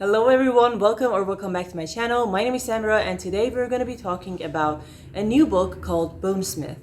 Hello everyone, welcome back to my channel. My name is Sandra and today we're going to be talking about a new book called Bonesmith.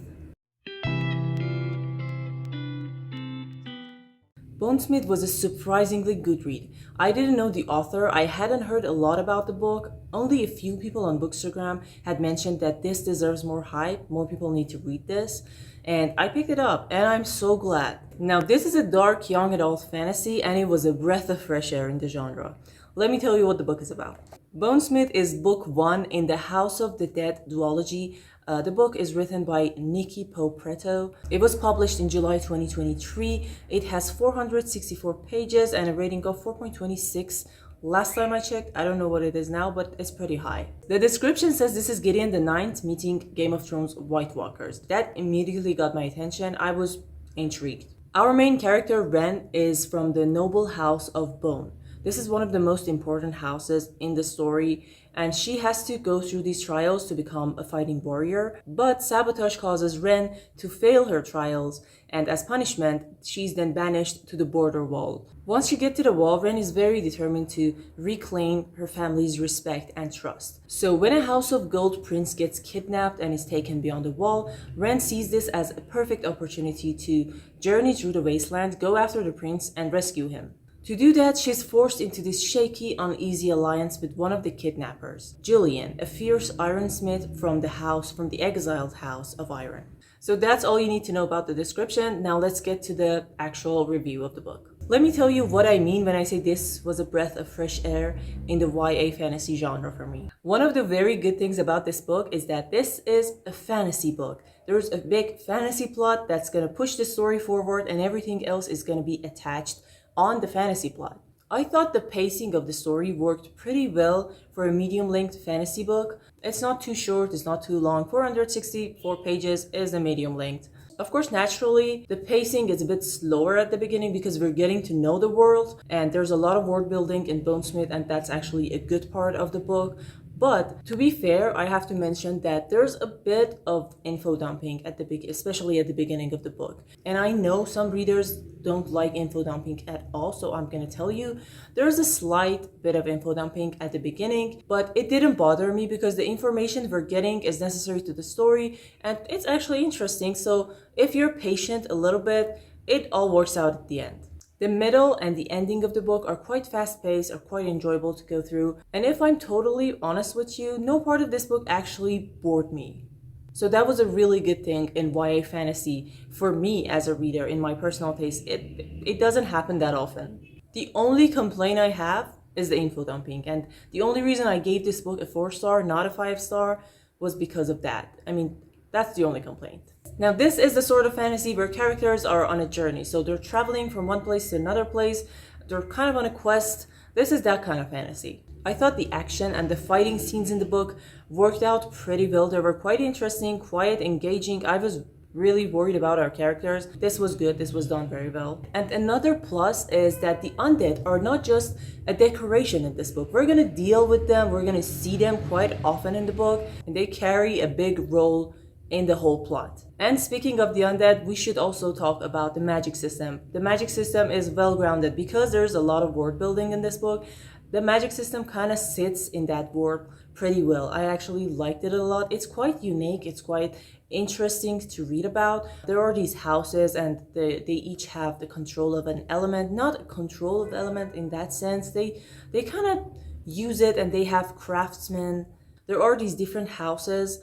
Bonesmith was a surprisingly good read. I didn't know the author, I hadn't heard a lot about the book. Only a few people on Bookstagram had mentioned that this deserves more hype, more people need to read this. And I picked it up and I'm so glad. Now this is a dark young adult fantasy and it was a breath of fresh air in the genre. Let me tell you what the book is about. Bonesmith is book 1 in the House of the Dead duology. The book is written by Nikki Popreto. It was published in July 2023. It has 464 pages and a rating of 4.26. Last time I checked, I don't know what it is now, but it's pretty high. The description says this is Gideon the Ninth meeting Game of Thrones White Walkers. That immediately got my attention. I was intrigued. Our main character, Ren, is from the noble house of Bone. This is one of the most important houses in the story, and she has to go through these trials to become a fighting warrior. But sabotage causes Ren to fail her trials, and as punishment, she's then banished to the border wall. Once you get to the wall, Ren is very determined to reclaim her family's respect and trust. So when a House of Gold prince gets kidnapped and is taken beyond the wall, Ren sees this as a perfect opportunity to journey through the wasteland, go after the prince, and rescue him. To do that, she's forced into this shaky, uneasy alliance with one of the kidnappers, Julian, a fierce ironsmith from the exiled house of Iron. So that's all you need to know about the description. Now let's get to the actual review of the book. Let me tell you what I mean when I say this was a breath of fresh air in the YA fantasy genre for me. One of the very good things about this book is that this is a fantasy book. There's a big fantasy plot that's going to push the story forward and everything else is going to be attached on the fantasy plot. I thought the pacing of the story worked pretty well for a medium-length fantasy book. It's not too short, it's not too long. 464 pages is a medium length. Of course, naturally, the pacing is a bit slower at the beginning because we're getting to know the world and there's a lot of world building in Bonesmith, and that's actually a good part of the book. But to be fair, I have to mention that there's a bit of info dumping especially at the beginning of the book. And I know some readers don't like info dumping at all, so I'm gonna tell you there's a slight bit of info dumping at the beginning, but it didn't bother me because the information we're getting is necessary to the story and it's actually interesting. So if you're patient a little bit, it all works out at the end. The middle and the ending of the book are quite fast-paced, are quite enjoyable to go through. And if I'm totally honest with you, no part of this book actually bored me. So that was a really good thing in YA fantasy for me as a reader, in my personal taste. It doesn't happen that often. The only complaint I have is the info dumping. And the only reason I gave this book a 4-star, not a 5-star, was because of that. I mean, that's the only complaint. Now, this is the sort of fantasy where characters are on a journey. So they're traveling from one place to another place. They're kind of on a quest. This is that kind of fantasy. I thought the action and the fighting scenes in the book worked out pretty well. They were quite interesting, quite engaging. I was really worried about our characters. This was good. This was done very well. And another plus is that the undead are not just a decoration in this book. We're going to deal with them. We're going to see them quite often in the book. And they carry a big role in the whole plot. And speaking of the undead, we should also talk about the magic system. The magic system is well grounded because there's a lot of world building in this book. The magic system kind of sits in that world pretty well. I actually liked it a lot. It's quite unique. It's quite interesting to read about. There are these houses and they each have the control of an element. Not a control of element in that sense. They kind of use it and they have craftsmen. There are these different houses,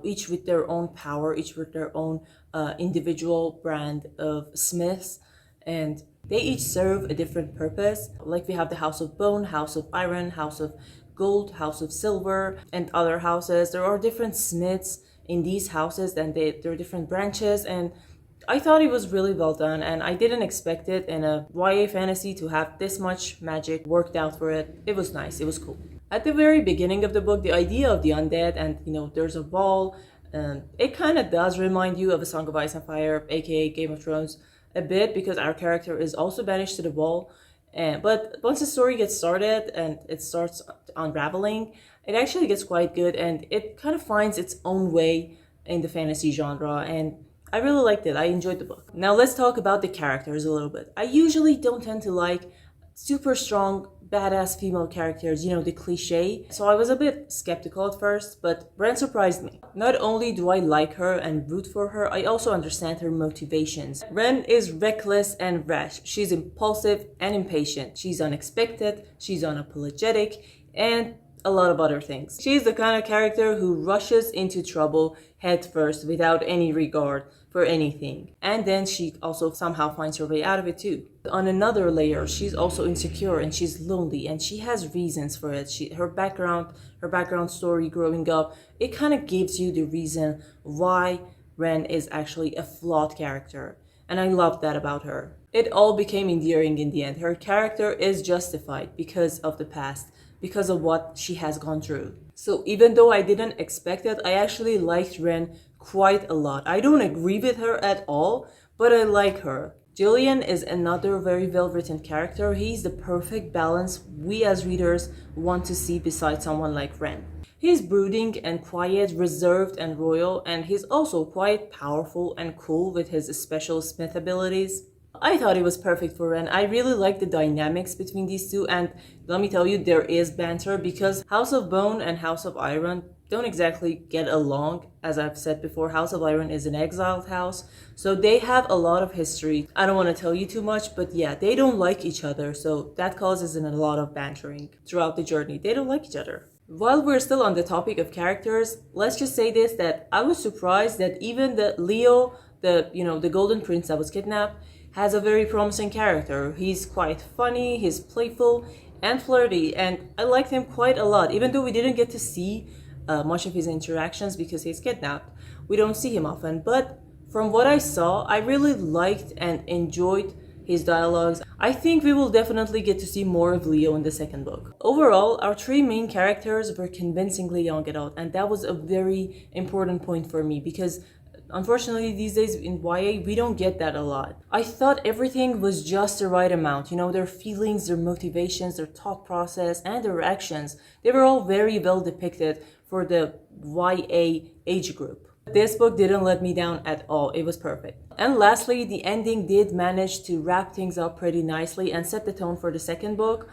each with their own power, each with their own individual brand of smiths, and they each serve a different purpose. Like we have the House of Bone, House of Iron, House of Gold, House of Silver, and other houses. There are different smiths in these houses and there are different branches, and I thought it was really well done, and I didn't expect it in a YA fantasy to have this much magic worked out for it. It was nice, it was cool. At the very beginning of the book, the idea of the undead and, there's a wall, it kind of does remind you of A Song of Ice and Fire, aka Game of Thrones, a bit, because our character is also banished to the wall. But once the story gets started and it starts unraveling, it actually gets quite good and it kind of finds its own way in the fantasy genre, and I really liked it. I enjoyed the book. Now let's talk about the characters a little bit. I usually don't tend to like super strong badass female characters, you know, the cliche. So I was a bit skeptical at first, but Ren surprised me. Not only do I like her and root for her, I also understand her motivations. Ren is reckless and rash. She's impulsive and impatient. She's unexpected, she's unapologetic, and a lot of other things. She's the kind of character who rushes into trouble head first without any regard for anything. And then she also somehow finds her way out of it too. On another layer, she's also insecure and she's lonely and she has reasons for it. Her background story growing up, it kind of gives you the reason why Ren is actually a flawed character. And I love that about her. It all became endearing in the end. Her character is justified because of the past, because of what she has gone through. So even though I didn't expect it, I actually liked Ren quite a lot. I don't agree with her at all, but I like her. Julian is another very well-written character. He's the perfect balance we as readers want to see beside someone like Ren. He's brooding and quiet, reserved and royal, and he's also quite powerful and cool with his special smith abilities. I thought it was perfect for Ren. I really like the dynamics between these two, and let me tell you, there is banter because House of Bone and House of Iron don't exactly get along. As I've said before, House of Iron is an exiled house, so they have a lot of history. I don't want to tell you too much, but yeah, they don't like each other, so that causes a lot of bantering throughout the journey. They don't like each other. While we're still on the topic of characters, let's just say this, that I was surprised that even the Leo, the golden prince that was kidnapped, has a very promising character. He's quite funny, he's playful and flirty, and I liked him quite a lot. Even though we didn't get to see much of his interactions because he's kidnapped, we don't see him often, but from what I saw, I really liked and enjoyed his dialogues. I think we will definitely get to see more of Leo in the second book. Overall, our three main characters were convincingly young adult, and that was a very important point for me because unfortunately, these days in YA, we don't get that a lot. I thought everything was just the right amount. You know, their feelings, their motivations, their thought process, and their actions. They were all very well depicted for the YA age group. This book didn't let me down at all. It was perfect. And lastly, the ending did manage to wrap things up pretty nicely and set the tone for the second book.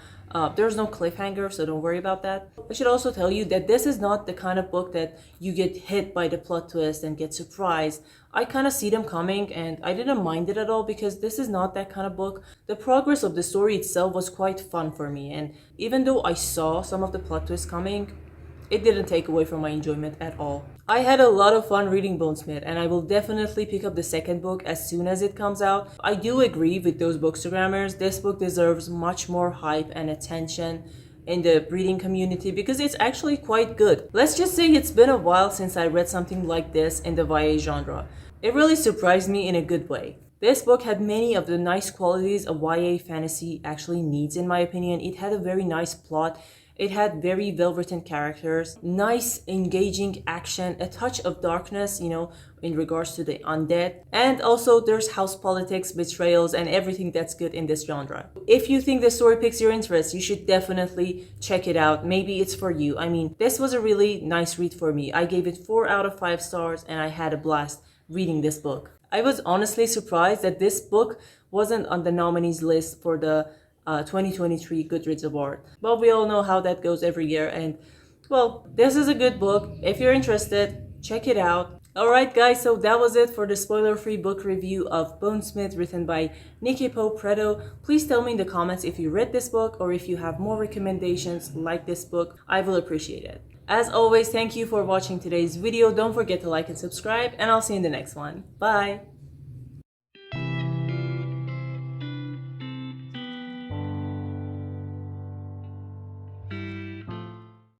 There's no cliffhanger, so don't worry about that. I should also tell you that this is not the kind of book that you get hit by the plot twist and get surprised. I kind of see them coming and I didn't mind it at all because this is not that kind of book. The progress of the story itself was quite fun for me, and even though I saw some of the plot twists coming, it didn't take away from my enjoyment at all. I had a lot of fun reading Bonesmith, and I will definitely pick up the second book as soon as it comes out. I do agree with those bookstagrammers. This book deserves much more hype and attention in the reading community because it's actually quite good. Let's just say it's been a while since I read something like this in the YA genre. It really surprised me in a good way. This book had many of the nice qualities a YA fantasy actually needs, in my opinion. It had a very nice plot. It had very well-written characters, nice, engaging action, a touch of darkness, you know, in regards to the undead. And also there's house politics, betrayals, and everything that's good in this genre. If you think the story piques your interest, you should definitely check it out. Maybe it's for you. I mean, this was a really nice read for me. I gave it 4 out of 5 stars and I had a blast reading this book. I was honestly surprised that this book wasn't on the nominees list for the 2023 Goodreads Award. But we all know how that goes every year, and well, this is a good book. If you're interested, check it out. Alright guys, so that was it for the spoiler-free book review of Bonesmith written by Nikki Pope Preto. Please tell me in the comments if you read this book or if you have more recommendations like this book. I will appreciate it. As always, thank you for watching today's video. Don't forget to like and subscribe, and I'll see you in the next one. Bye!